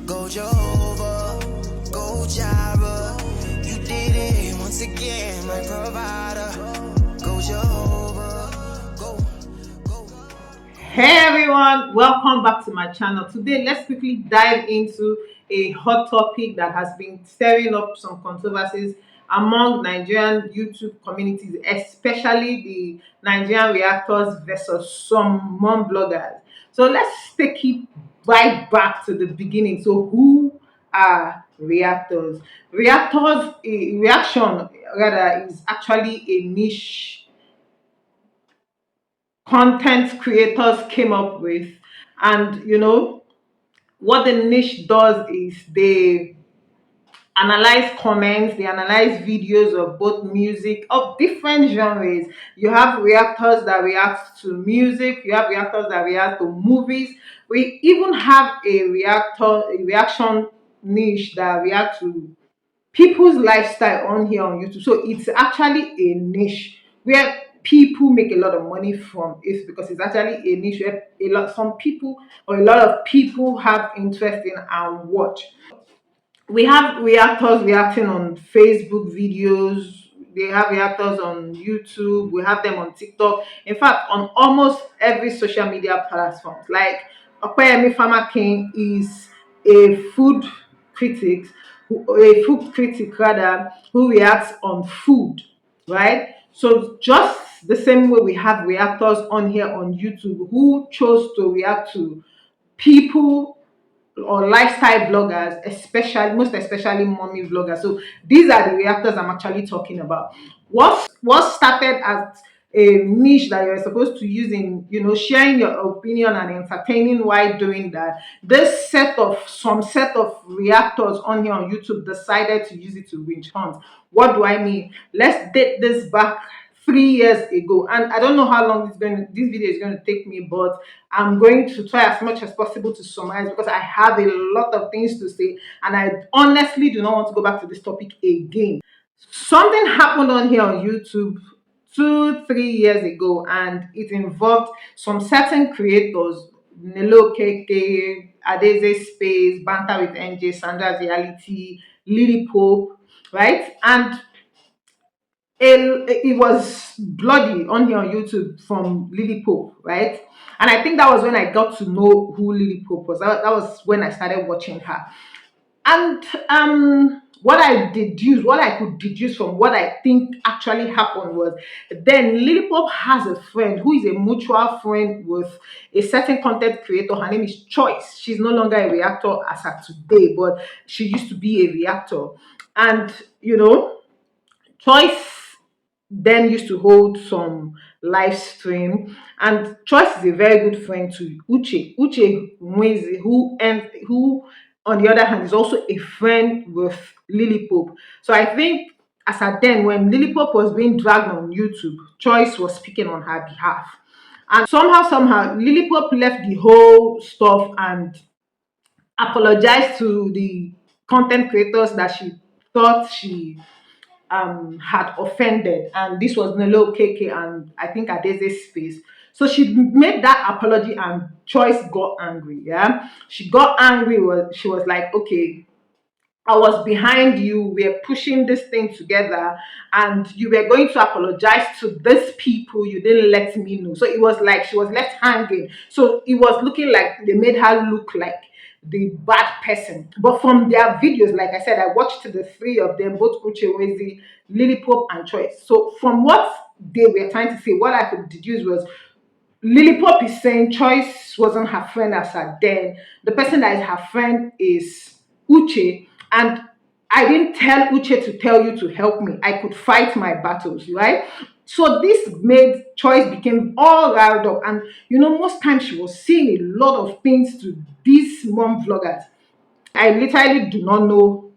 Go Jehovah, go Jireh. You did it once again, my provider. Go Jehovah, go. Hey everyone, welcome back to my channel. Today let's quickly dive into a hot topic that has been stirring up some controversies among Nigerian YouTube communities, especially the Nigerian reactors versus some mom bloggers. So let's take it right back to the beginning. So who are reactors? Reaction rather is actually a niche content creators came up with. And what the niche does is they analyze comments, they analyze videos of both music of different genres. You have reactors that react to music, you have reactors that react to movies. We even have a reaction niche that react to people's lifestyle on here on YouTube. So it's actually a niche where people make a lot of money from it, because it's actually a niche where a lot of people have interest in and watch. We have reactors reacting on Facebook videos. They have reactors on YouTube. We have them on TikTok. In fact, on almost every social media platform. Like Opeyemi Farmer King is a critic, a food critic rather, who reacts on food, right? So just the same way we have reactors on here on YouTube who chose to react to people or lifestyle bloggers, most especially mommy vloggers. So these are the reactors I'm actually talking about. What started as a niche that you're supposed to use in sharing your opinion and entertaining while doing that, some set of reactors on here on YouTube decided to use it to witch hunt. What do I mean? Let's date this back 3 years ago, and I don't know how long this video is going to take me, but I'm going to try as much as possible to summarize, because I have a lot of things to say and I honestly do not want to go back to this topic again. Something happened on here on YouTube 2 3 years ago, and it involved some certain creators: Nilo KK, Adeze Space, Banter with NJ, Sandra's Reality, lilypope, right? And it was bloody on here on YouTube from lilypope, right? And I think that was when I got to know who lilypope was. That was when I started watching her. And what I could deduce from what I think actually happened was, then lilypope has a friend who is a mutual friend with a certain content creator. Her name is Choice. She's no longer a reactor as of today, but she used to be a reactor. And Choice then used to hold some live stream, and Choice is a very good friend to Uche Nweze, who on the other hand is also a friend with lilypope. So I think as at then, when lilypope was being dragged on YouTube, Choice was speaking on her behalf. And somehow lilypope left the whole stuff and apologized to the content creators that she thought she had offended, and this was Nelo KK and I think Adeze's Space. So she made that apology, and Choice got angry. Yeah, she got angry. She was like, okay, I was behind you. We're pushing this thing together, and you were going to apologize to these people. You didn't let me know. So it was like she was left hanging. So it was looking like they made her look like the bad person. But from their videos, like I said, I watched the three of them, both Uchewezi, lilypope, and Choice. So from what they were trying to say, what I could deduce was, lilypope is saying Choice wasn't her friend as her then. The person that is her friend is Uche, and I didn't tell Uche to tell you to help me. I could fight my battles, right? So this made Choice became all riled up, and most times she was saying a lot of things to these mom vloggers. I literally do not know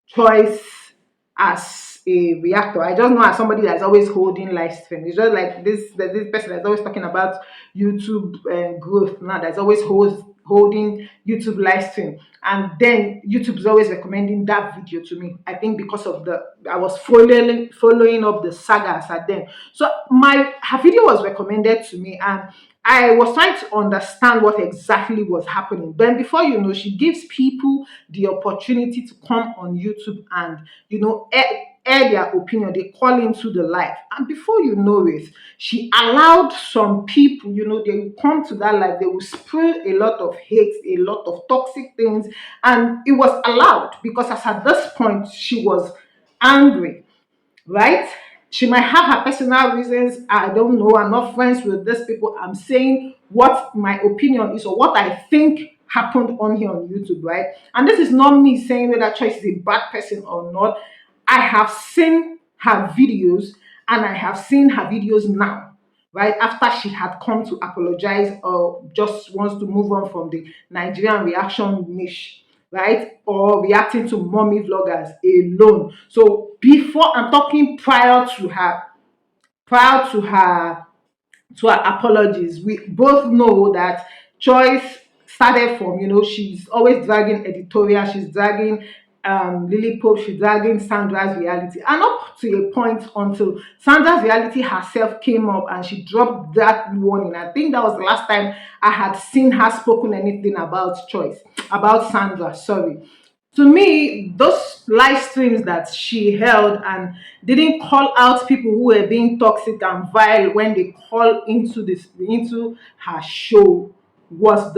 Choice as a reactor. I just know as somebody that's always holding live stream. It's just like this. There's this person that's always talking about YouTube growth now. That's always holding YouTube live stream, and then YouTube is always recommending that video to me. I think because of the I was following up the sagas at then. So my her video was recommended to me, and I was trying to understand what exactly was happening. Then before you know, she gives people the opportunity to come on YouTube and air their opinion. They call into the live, and before you know it, she allowed some people, they will come to that live, they will spray a lot of hate, a lot of toxic things, and it was allowed because as at this point she was angry, right? She might have her personal reasons. I don't know. I'm not friends with these people. I'm saying what my opinion is or what I think happened on here on YouTube, right? And this is not me saying whether Choice is a bad person or not. I have seen her videos, and I have seen her videos now, right? After she had come to apologize or just wants to move on from the Nigerian reaction niche, right? Or reacting to mommy vloggers alone. So before I'm talking prior to her apologies, we both know that Choice started from, she's always dragging Editorial, she's dragging lilypope, she's dragging Sandra's reality, and up to a point until Sandra's reality herself came up and she dropped that warning. I think that was the last time I had seen her spoken anything about Choice, about Sandra, sorry. To me, those live streams that she held and didn't call out people who were being toxic and vile when they call into her show was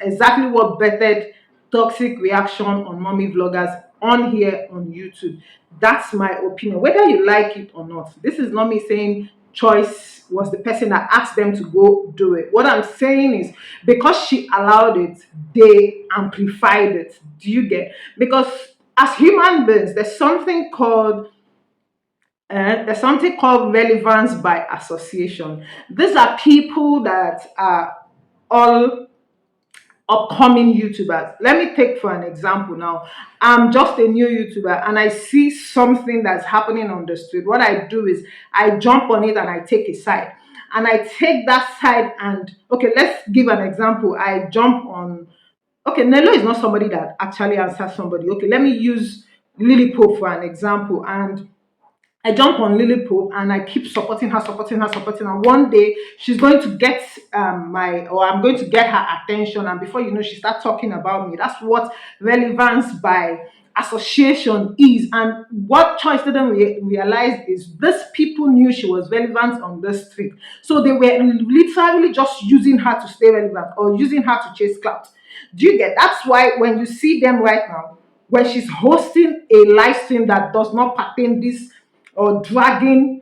exactly what bettered toxic reaction on mommy vloggers on here on YouTube. That's my opinion, whether you like it or not. This is not me saying Choice was the person that asked them to go do it. What I'm saying is because she allowed it, they amplified it. Do you get? Because as human beings, there's something called relevance by association. These are people that are all upcoming YouTubers. Let me take for an example now. I'm just a new YouTuber and I see something that's happening on the street. What I do is I jump on it and I take a side. And I take that side and okay, let's give an example. I jump on okay, Nello is not somebody that actually answers somebody. Okay, let me use Lily Pope for an example. And I jump on Lily Pope and I keep supporting her, supporting her, supporting her. One day she's going to get I'm going to get her attention, and before you know, she starts talking about me. That's what relevance by association is. And what Choice didn't realize is these people knew she was relevant on the street, so they were literally just using her to stay relevant or using her to chase clout. Do you get? That's why when you see them right now, when she's hosting a live stream that does not pertain this or dragging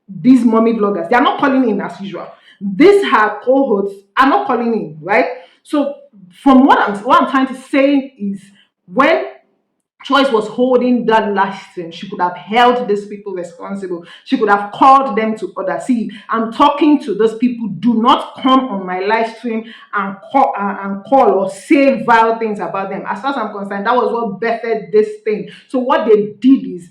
these mommy vloggers, they are not calling in as usual. These her cohorts are not calling in, right? So from what I'm trying to say is when Choice was holding that last thing, she could have held these people responsible. She could have called them to order. See, I'm talking to those people. Do not come on my live stream and call or say vile things about them. As far as I'm concerned, that was what bettered this thing. So what they did is,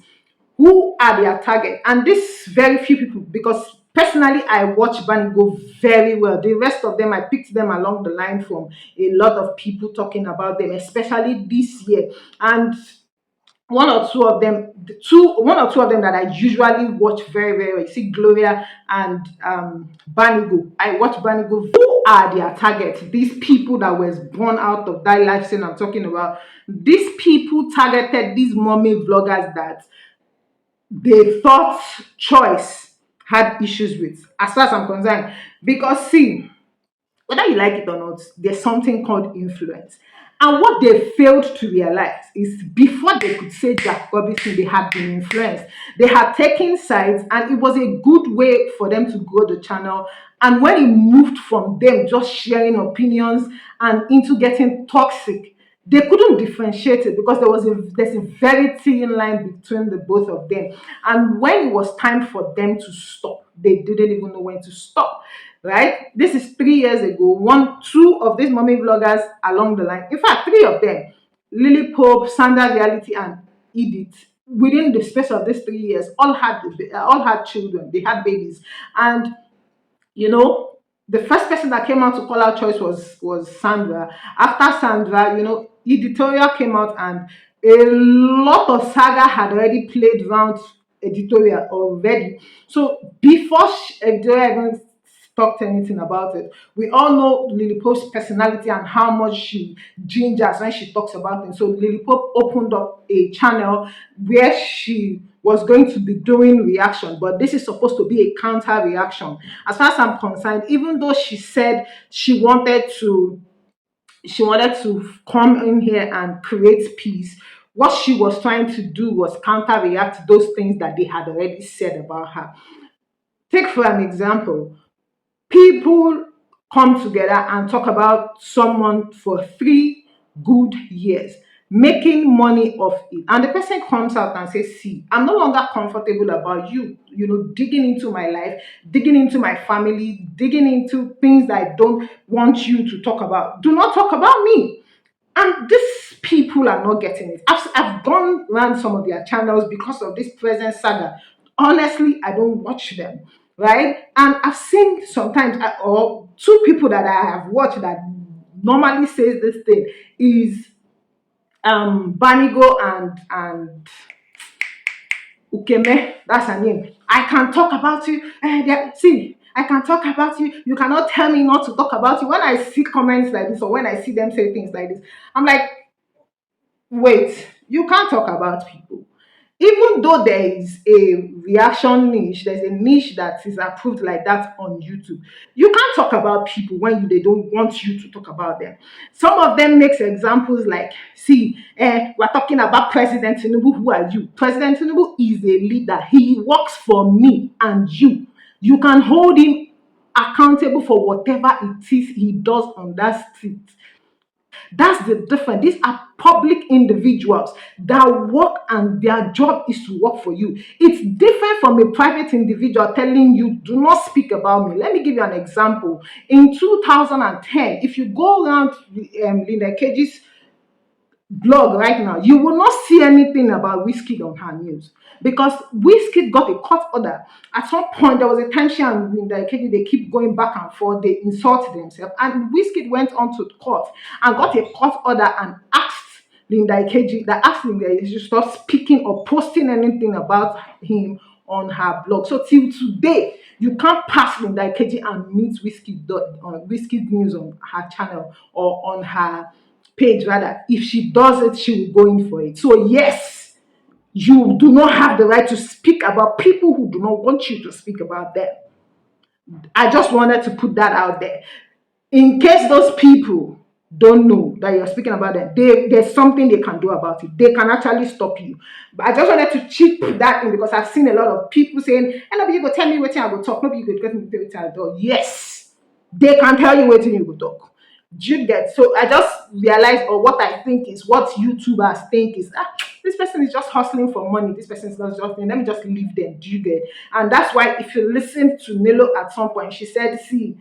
who are their target? And this very few people, because personally I watch Bunny go very well. The rest of them, I picked them along the line from a lot of people talking about them, especially this year. And one or two of them that I usually watch very, very well. You see Gloria and Banigo. I watch Banigo. Who are their targets? These people that was born out of that life scene I'm talking about. These people targeted these mommy vloggers that they thought Choice had issues with, as far as I'm concerned. Because see, whether you like it or not, there's something called influence. And what they failed to realize is before they could say Jack Robinson, they had been influenced. They had taken sides, and it was a good way for them to grow the channel. And when it moved from them just sharing opinions and into getting toxic, they couldn't differentiate it because there's a very thin line between the both of them. And when it was time for them to stop, they didn't even know when to stop. Right? This is 3 years ago. Two of these mommy vloggers along the line. In fact, three of them, Lily Pope, Sandra Reality, and Edith, within the space of these 3 years, all had children. They had babies, and you know the first person that came out to call out choice was Sandra. After Sandra, Editorial came out, and a lot of saga had already played around Editorial already. So before Editorial even talked anything about it, we all know Lily Pope's personality and how much she gingers when she talks about things. So Lily Pope opened up a channel where she was going to be doing reaction, but this is supposed to be a counter reaction. As far as I'm concerned, even though she said she wanted to come in here and create peace, what she was trying to do was counter react to those things that they had already said about her. Take for an example, people come together and talk about someone for 3 good years, making money off it. And the person comes out and says, see, I'm no longer comfortable about you, digging into my life, digging into my family, digging into things that I don't want you to talk about. Do not talk about me. And these people are not getting it. I've gone around some of their channels because of this present saga. Honestly, I don't watch them, right? And I've seen sometimes, or two people that I have watched that normally says this thing is Banigo and Ukeme. That's her name. I can talk about you. See, I can talk about you. You cannot tell me not to talk about you. When I see comments like this, or when I see them say things like this, I'm like, wait, you can't talk about people. Even though there is a reaction niche, there's a niche that is approved like that on YouTube. You can't talk about people when they don't want you to talk about them. Some of them makes examples like, see, we're talking about President Tinubu. Who are you? President Tinubu is a leader. He works for me and you. You can hold him accountable for whatever it is he does on that street. That's the difference. These are public individuals that work, and their job is to work for you. It's different from a private individual telling you, do not speak about me. Let me give you an example. In 2010, if you go around Linda Keji's blog right now, you will not see anything about Whiskey on her news, because Whiskey got a court order. At some point, there was a time she and Linda Ikeji, they keep going back and forth, they insult themselves, and Whiskey went on to court and got a court order and asked Linda Ikeji to stop speaking or posting anything about him on her blog. So till today, you can't pass Linda Ikeji and meet Whiskey news on her channel or on her page. Rather, if she does it, she will go in for it. So yes, you do not have the right to speak about people who do not want you to speak about them. I just wanted to put that out there in case those people don't know that you're speaking about them. There's something they can do about it. They can actually stop you. But I just wanted to chip that in, because I've seen a lot of people saying, "And nobody go tell me what I go talk. Nobody go get me what I do." Yes, they can tell you what you go talk. Do you get? So I just realized, or what I think is what YouTubers think is, this person is just hustling for money. This person is not just, let me just leave them. Do you get? And that's why if you listen to Nilo at some point, she said, see,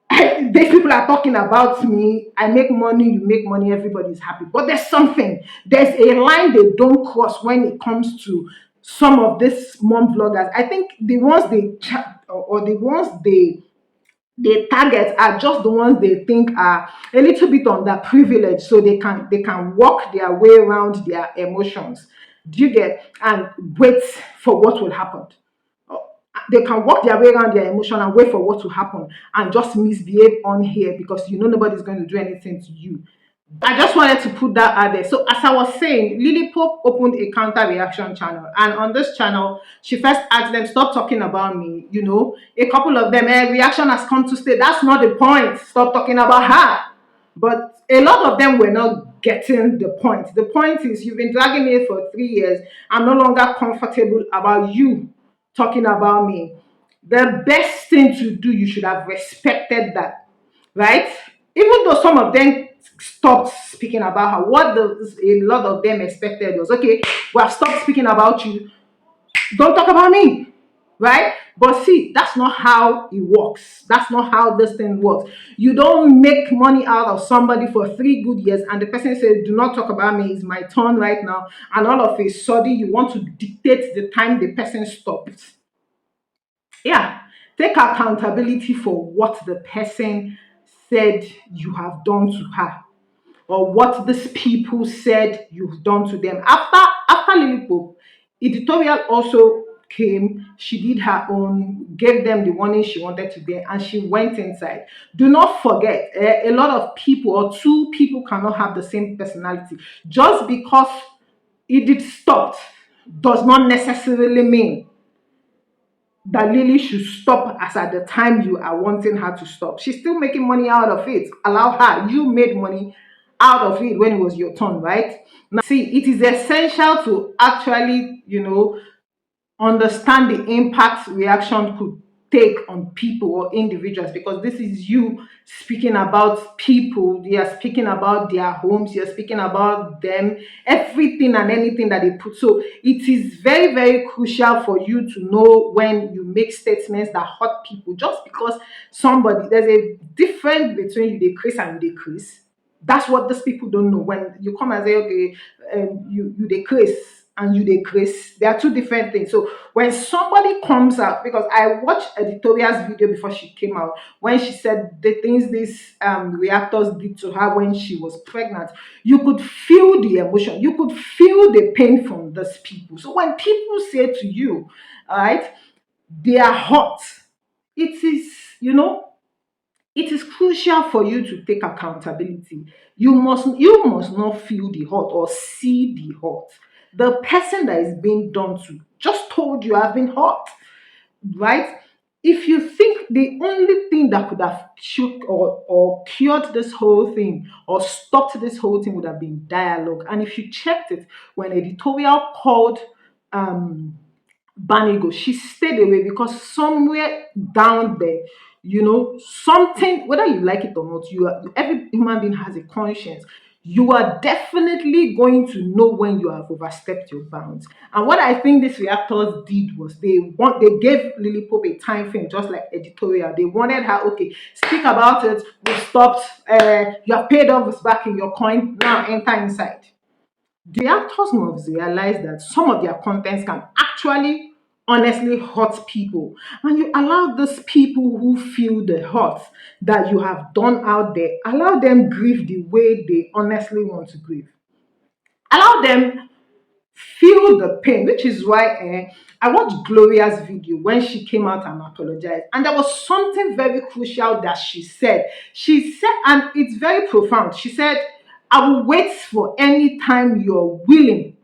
these people are talking about me. I make money, you make money, everybody's happy. But there's a line they don't cross when it comes to some of these mom vloggers. I think the ones or the ones they target are just the ones they think are a little bit underprivileged, so they can walk their way around their emotions. Do you get? And wait for what will happen. They can walk their way around their emotion and wait for what to happen, and just misbehave on here because nobody's going to do anything to you. I just wanted to put that out there. So as I was saying, Lily Pope opened a counter reaction channel, and on this channel, she first asked them, "Stop talking about me." A couple of them, reaction has come to stay. That's not the point. Stop talking about her. But a lot of them were not getting the point. The point is, you've been dragging me for 3 years. I'm no longer comfortable about you talking about me. The best thing to do, you should have respected that, right? Even though some of them stopped speaking about her, a lot of them expected was, okay, we have stopped speaking about you, don't talk about me, right? But see, that's not how it works. That's not how this thing works. You don't make money out of somebody for 3 good years and the person says, do not talk about me, it's my turn right now, and all of a sudden you want to dictate the time the person stops. Yeah, Take accountability for what the person said you have done to her, or what these people said you've done to them. After Lilypope, Editorial also came. She did her own, gave them the warning she wanted to get, and she went inside. Do not forget, a lot of people, or two people, cannot have the same personality. Just because it stopped does not necessarily mean that Lily should stop as at the time you are wanting her to stop. She's still making money out of it. Allow her. You made money out of it when it was your turn, right? Now, see, it is essential to actually, understand the impact reaction could take on people or individuals, because this is you speaking about people. You are speaking about their homes, you're speaking about them, everything and anything that they put. So it is very, very crucial for you to know when you make statements that hurt people. Just because somebody, there's a difference between you decrease and you decrease. That's what these people don't know. When you come and say, okay, you decrease and you decrease, they are two different things. So when somebody comes out, because I watched Editorial's video before she came out, when she said the things these reactors did to her when she was pregnant, you could feel the emotion, you could feel the pain from these people. So when people say to you, all right, they are hot, it is, it is crucial for you to take accountability. You must not feel the hurt or see the hurt. The person that is being done to just told you I've been hurt, right? If you think the only thing that could have shook or cured this whole thing or stopped this whole thing would have been dialogue. And if you checked it, when Editorial called um Banigo, she stayed away, because somewhere down there, something, whether you like it or not, every human being has a conscience. You are definitely going to know when you have overstepped your bounds. And what I think these reactors did was they gave Lily Pope a time frame, just like Editorial. They wanted her, okay, speak about it. We stopped. You have paid off this back in your coin. Now enter inside. The actors must realize that some of their contents can actually honestly hurt people, and you allow those people who feel the hurt that you have done out there, allow them grieve the way they honestly want to grieve. Allow them feel the pain, which is why I watched Gloria's video when she came out and apologized, and there was something very crucial that she said. She said, and it's very profound. She said, I will wait for any time you're willing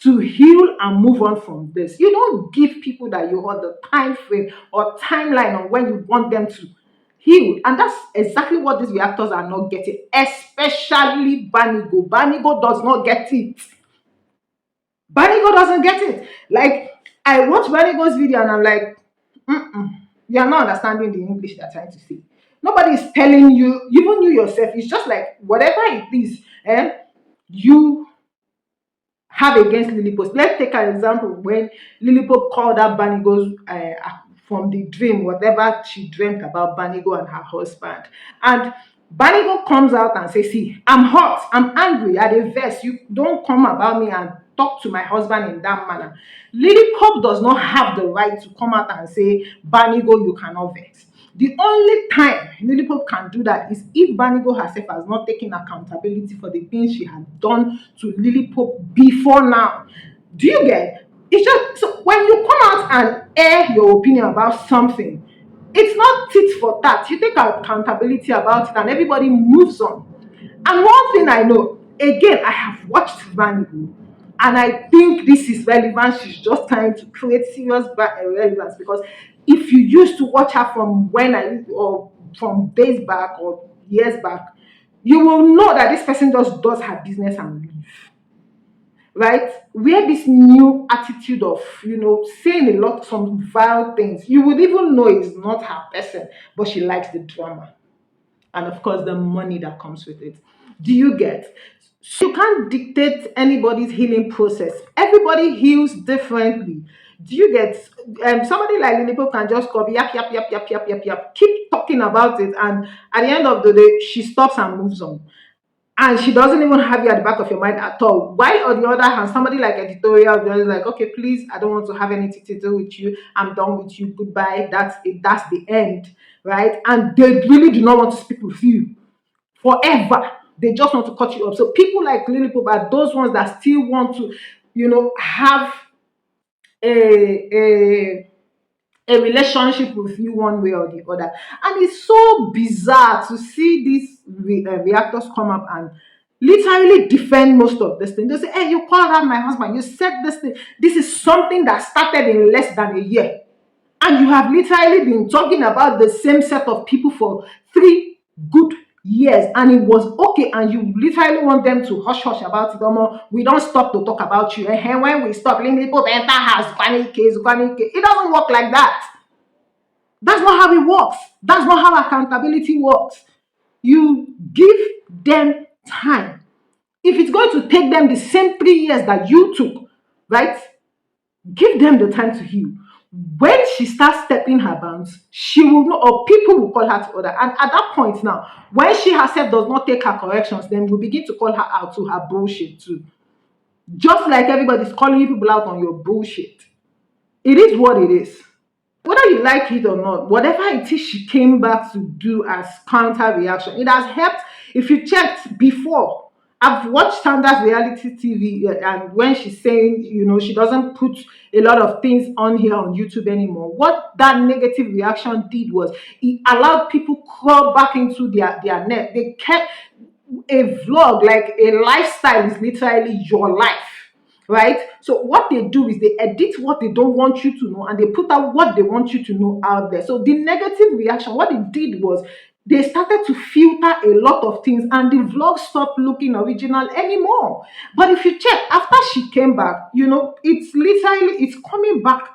to heal and move on from this. You don't give people that you hold the time frame or timeline on when you want them to heal. And that's exactly what these reactors are not getting, especially Banigo. Banigo does not get it. Banigo doesn't get it. Like, I watched Banigo's video and I'm like, you are not understanding the English they're trying to say. Nobody is telling you, even you yourself, it's just like whatever it is, you have against Lilliput. Let's take an example when Lilliput called out Banigo's from the dream, whatever she dreamt about Banigo and her husband. And Banigo comes out and says, see, I'm hot, I'm angry, at a verse. You don't come about me and talk to my husband in that manner. Lilliput does not have the right to come out and say, Banigo, you cannot vex. The only time Lillipop can do that is if Banigo herself has not taken accountability for the things she has done to Lillipop before now. Do you get? It's just, so when you come out and air your opinion about something, it's not tit for tat. You take accountability about it and everybody moves on. And one thing I know, again, I have watched Banigo, and I think this is relevant. She's just trying to create serious relevance, because if you used to watch her from or from days back or years back, you will know that this person just does her business and leave. Right? Where this new attitude of, saying a lot, some vile things, you would even know it's not her person, but she likes the drama. And of course, the money that comes with it. Do you get? So you can't dictate anybody's healing process. Everybody heals differently. Do you get? Somebody like Lilipo can just copy yap yap yap yap yap yap yap, keep talking about it, and at the end of the day, she stops and moves on. and she doesn't even have you at the back of your mind at all. While on the other hand, somebody like Editorial is like, okay, please, I don't want to have anything to do with you. I'm done with you. Goodbye. That's it. That's the end, right? And they really do not want to speak with you forever. They just want to cut you up. So people like lilypope are those ones that still want to, have a a relationship with you one way or the other. And it's so bizarre to see these reactors come up and literally defend most of this thing. They say, hey, you called out my husband, you said this thing. This is something that started in less than a year. And you have literally been talking about the same set of people for 3 good years, and it was okay, and you literally want them to hush hush about it. We don't stop to talk about you. And when we stop, people enter house, panic case, panic case. It doesn't work like that. That's not how it works. That's not how accountability works. You give them time. If it's going to take them the same 3 years that you took, right? Give them the time to heal. When she starts stepping her bounds, she will know, or people will call her to order. And at that point now, when she herself does not take her corrections, then we'll begin to call her out to her bullshit too. Just like everybody's calling people out on your bullshit. It is what it is. Whether you like it or not, whatever it is she came back to do as counter reaction, it has helped. If you checked before, I've watched Sandra's reality TV, and when she's saying, she doesn't put a lot of things on here on YouTube anymore. What that negative reaction did was it allowed people crawl back into their net. They kept a vlog, like a lifestyle, is literally your life, right? So what they do is they edit what they don't want you to know, and they put out what they want you to know out there. So the negative reaction, what it did was they started to filter a lot of things, and the vlog stopped looking original anymore. But if you check, after she came back, it's coming back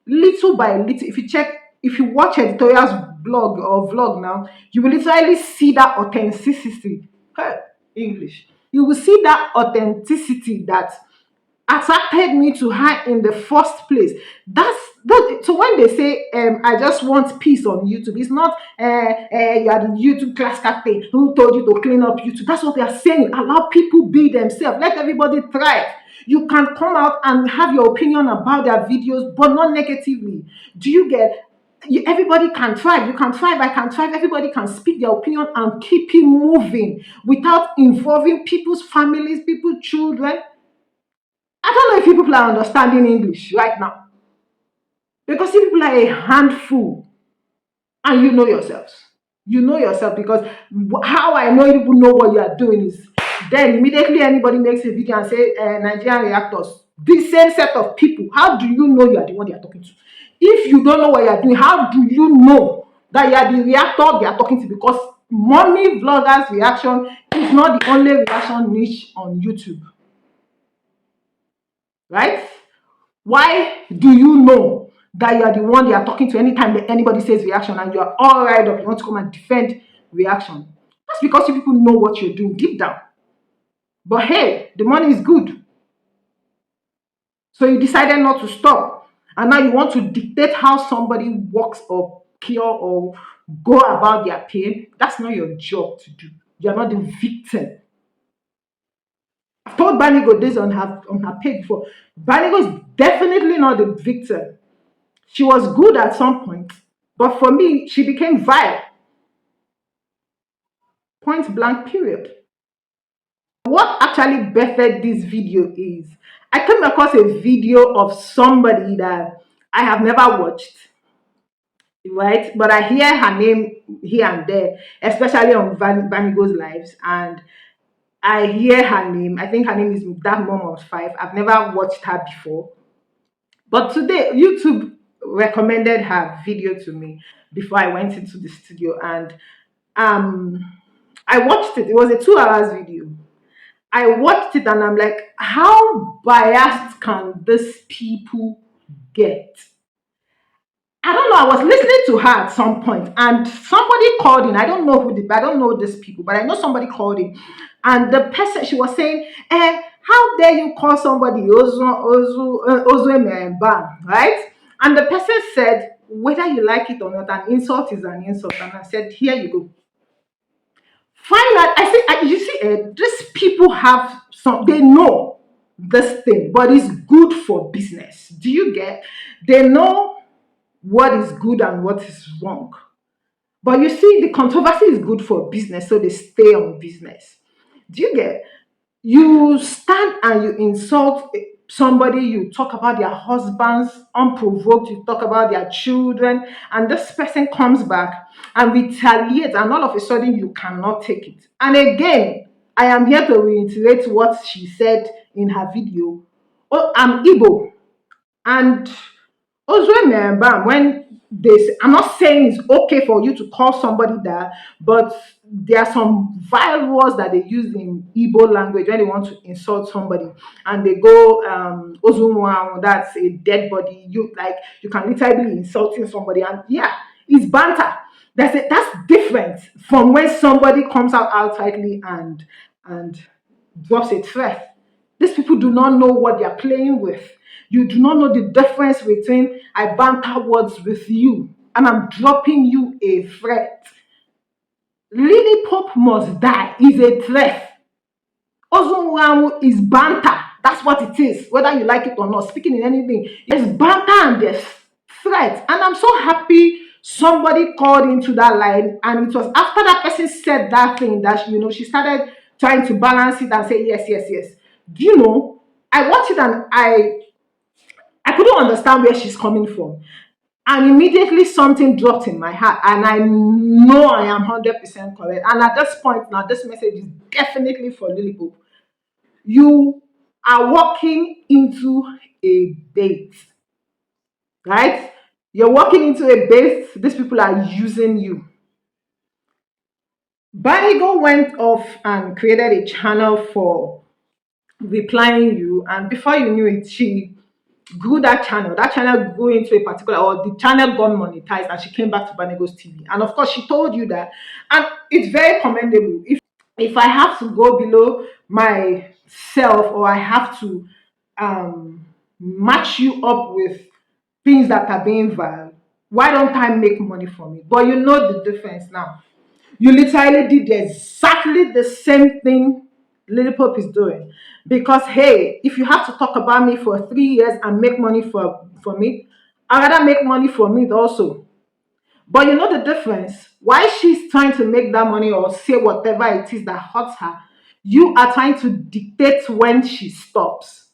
little by little. If you check, if you watch Editorial's blog or vlog now, you will literally see that authenticity. Hey, English. You will see that authenticity that attracted me to her in the first place. So when they say, I just want peace on YouTube, it's not you are the YouTube class captain who told you to clean up YouTube. That's what they are saying. Allow people be themselves. Let everybody thrive. You can come out and have your opinion about their videos, but not negatively. Do you get? Everybody can thrive. You can thrive. I can thrive. Everybody can speak their opinion and keep it moving without involving people's families, people's children. I don't know if people are understanding English right now, because if people are a handful, and you know yourselves. You know yourself, because how I know people know what you are doing is then immediately anybody makes a video and say Nigerian reactors, the same set of people. How do you know you are the one they are talking to? If you don't know what you are doing, how do you know that you are the reactor they are talking to? Because mommy vloggers reaction is not the only reaction niche on YouTube. Right? Why do you know that you are the one they are talking to anytime that anybody says reaction, and you are all right up, you want to come and defend reaction? That's because you people know what you're doing deep down. But hey, the money is good. So you decided not to stop. And now you want to dictate how somebody walks or cure or go about their pain. That's not your job to do. You're not the victim. I've told Banigo this on her page before. Banigo is definitely not the victim. She was good at some point, but for me, she became vile. Point blank, period. What actually birthed this video is I came across a video of somebody that I have never watched, right? But I hear her name here and there, especially on Banigo's lives, and I hear her name. I think her name is That Mom of Five. I've never watched her before. But today, YouTube recommended her video to me before I went into the studio, and um, I watched it. It was a 2 hours video. I watched it and I'm like, how biased can these people get? I don't know. I was listening to her at some point, and somebody called in. I don't know I don't know these people, but I know somebody called in, and the person, she was saying, how dare you call somebody Ozu Ememba, right? And the person said, whether you like it or not, an insult is an insult. And I said, here you go. Find out. I see. You see, these people have some. They know this thing, but it's good for business. Do you get? They know what is good and what is wrong. But you see, the controversy is good for business, so they stay on business. Do you get? You stand and you insult somebody, you talk about their husbands unprovoked, you talk about their children, and this person comes back and retaliates, and all of a sudden you cannot take it. And again, I am here to reiterate what she said in her video. Oh, I'm Igbo. And also remember when this, I'm not saying it's okay for you to call somebody that, but there are some vile words that they use in Igbo language when they want to insult somebody, and they go Ozunwa, that's a dead body. You like you can literally be insulting somebody, and yeah, it's banter. That's different from when somebody comes out outrightly and drops a threat. These people do not know what they are playing with. You do not know the difference between I banter words with you and I'm dropping you a threat. Lilypope must die is a threat. Ozunwamu is banter. That's what it is, whether you like it or not. Speaking in anything, there's banter and there's threat. And I'm so happy somebody called into that line, and it was after that person said that thing that she started trying to balance it and say yes, yes, yes. Do you know? I watched it and I couldn't understand where she's coming from. And immediately something dropped in my heart, and I know I am 100% correct. And at this point now, this message is definitely for Lilypope. You are walking into a bait, right? You're walking into a bait. These people are using you. Banigo went off and created a channel for replying you, and before you knew it, she grew that channel. That channel grew into a particular, or the channel got monetized, and she came back to Banigo's TV. And of course, she told you that, and it's very commendable. If I have to go below myself, or I have to match you up with things that are being vile, why don't I make money from it? But you know the difference now. You literally did exactly the same thing Lilypope is doing. Because hey, if you have to talk about me for 3 years and make money from it, I'd rather make money from it also. But you know the difference. Why she's trying to make that money or say whatever it is that hurts her, you are trying to dictate when she stops.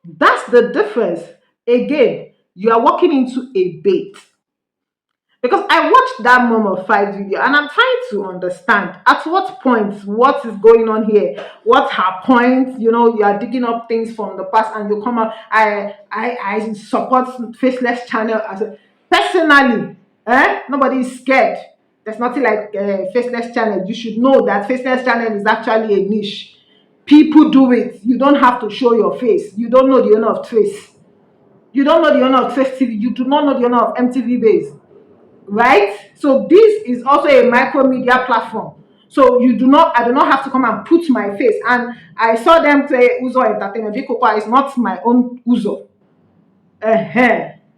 That's the difference. Again, you are walking into a bait. Because I watched that Mom of Five video, and I'm trying to understand at what point what is going on here. What's her point? You are digging up things from the past, and you come out. I support faceless channel as a personally. Nobody is scared. There's nothing like faceless channel. You should know that faceless channel is actually a niche. People do it. You don't have to show your face. You don't know the owner of Trace. You don't know the owner of Trace TV. You do not know the owner of MTV Base, right? So this is also a micro media platform. So I do not have to come and put my face. And I saw them say Uzo Entertainment. Bikopa is not my own Uzo.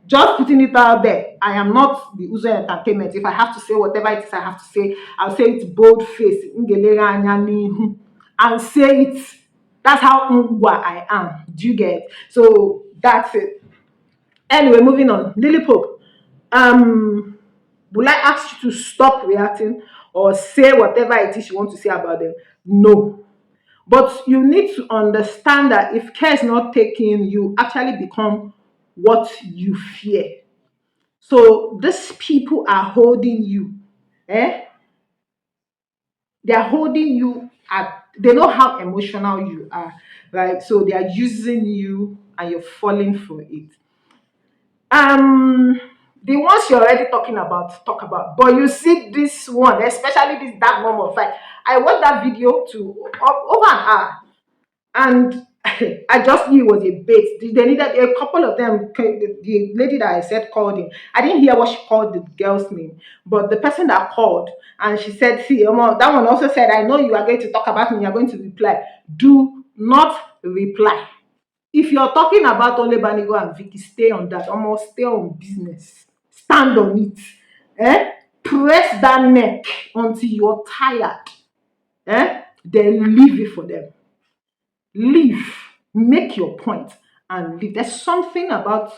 Just putting it out there. I am not the Uzo Entertainment. If I have to say whatever it is I have to say, I'll say it bold face. And say it. That's how Ngwa I am. Do you get? So that's it. Anyway, moving on. Lilypope. Will I ask you to stop reacting or say whatever it is you want to say about them? No. But you need to understand that if care is not taken, you actually become what you fear. So these people are holding you. They are holding you at, they know how emotional you are, right? So they are using you and you're falling for it. um the ones you're already talking about, talk about, but you see this one, especially this dark mom of five. I watched that video to over an hour, and I just knew it was a bait. They needed a couple of them. The lady that I said called him, I didn't hear what she called the girl's name, but the person that called, and she said, see, that one also said, I know you are going to talk about me, you're going to reply. Do not reply. If you're talking about only Banigo and Vicky, stay on that. Almost stay on business. Stand on it. press that neck until you're tired. Then leave it for them. Leave, make your point, and leave. There's something about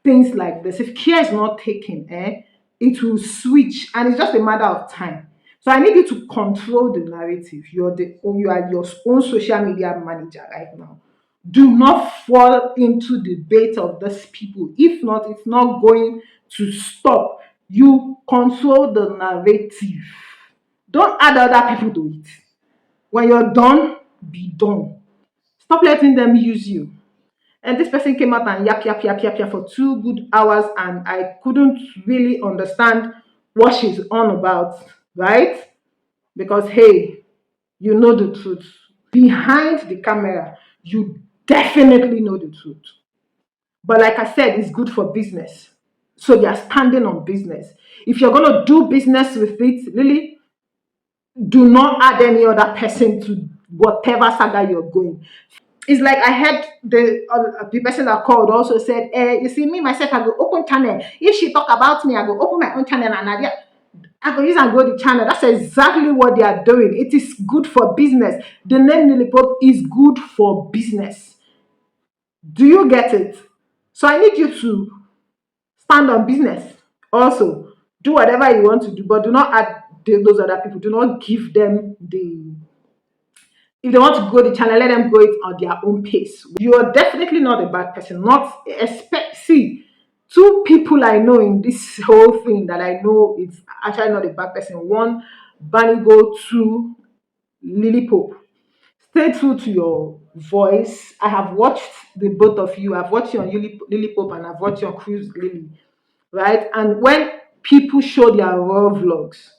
things like this. If care is not taken, it will switch, and it's just a matter of time. So I need you to control the narrative. You are your own social media manager right now. Do not fall into the bait of these people. If not, it's not going to stop. You control the narrative. Don't add other people to it. When you're done, be done. Stop letting them use you. And this person came out and yap for 2 good hours, and I couldn't really understand what she's on about, right? Because hey, you know the truth. Behind the camera, you definitely know the truth. But like I said, it's good for business. So they are standing on business. If you're gonna do business with it, really, do not add any other person to whatever saga you're going. It's like I heard the person that called also said, you see, me myself, I go open channel. If she talk about me, I go open my own channel, and I go use and go the channel. That's exactly what they are doing. It is good for business. The name lilypope is good for business. Do you get it? So I need you to stand on business. Also, do whatever you want to do, but do not add those other people. Do not give them the, if they want to go the channel, let them go it on their own pace. You are definitely not a bad person. Not expect, see, two people I know in this whole thing that I know it's actually not a bad person. One, Banigo, two, Lilypope. Stay true to your voice. I have watched the both of you. I've watched you on Lilypope and I've watched you on Cruise Lily, right? And when people show their raw vlogs,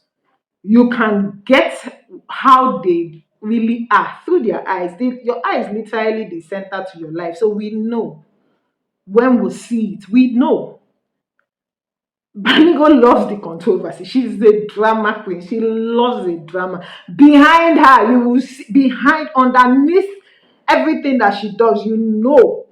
you can get how they really are through their eyes. Your eyes literally the center to your life. So we know when we see it, we know. Banigo loves the controversy. She's a drama queen. She loves the drama. Behind her, you will see, behind, underneath everything that she does, you know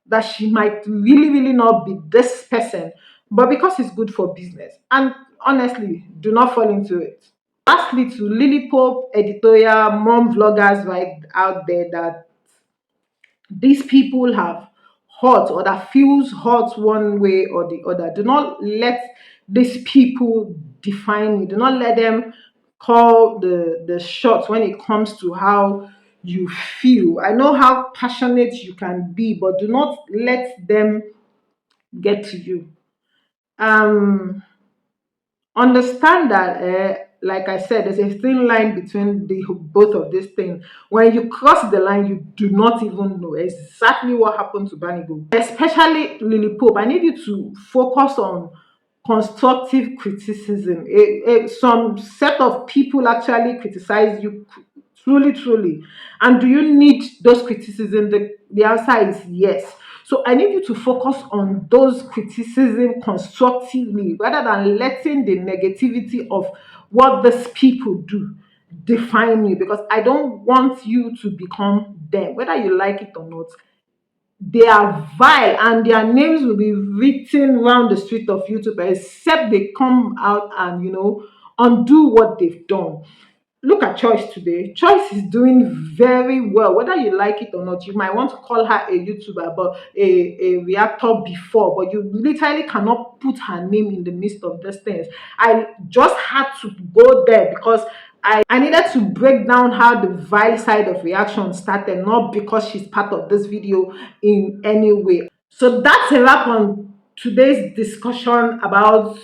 that she might really, really not be this person, but because it's good for business. And honestly, do not fall into it. Lastly, to lilypope, editorial, mom vloggers right out there that these people have hurt or that feels hurt one way or the other, do not let these people define you. Do not let them call the shots when it comes to how you feel. I know how passionate you can be, but do not let them get to you. Um Understand that, like I said, there's a thin line between the both of these things. When you cross the line, you do not even know exactly what happened to Banigo. Especially Lilypope, I need you to focus on constructive criticism. Some set of people actually criticize you truly, truly. And do you need those criticism? The answer is yes. So I need you to focus on those criticism constructively rather than letting the negativity of what these people do define you, because I don't want you to become them, whether you like it or not. They are vile and their names will be written around the street of YouTube except they come out and undo what they've done. Look at Choice today. Choice is doing very well, whether you like it or not. You might want to call her a YouTuber, but a reactor before, but you literally cannot put her name in the midst of these things. I just had to go there because I needed to break down how the vile side of reaction started, not because she's part of this video in any way. So that's a wrap on today's discussion about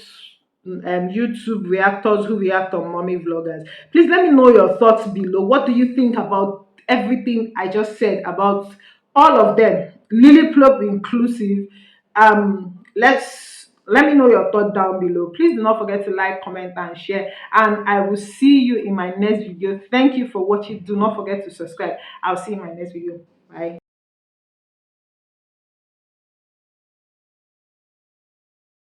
YouTube reactors who react on mommy vloggers. Please let me know your thoughts below. What do you think about everything I just said about all of them, Lilyplop inclusive? Let me know your thought down below. Please do not forget to like, comment, and share. And I will see you in my next video. Thank you for watching. Do not forget to subscribe. I'll see you in my next video. Bye.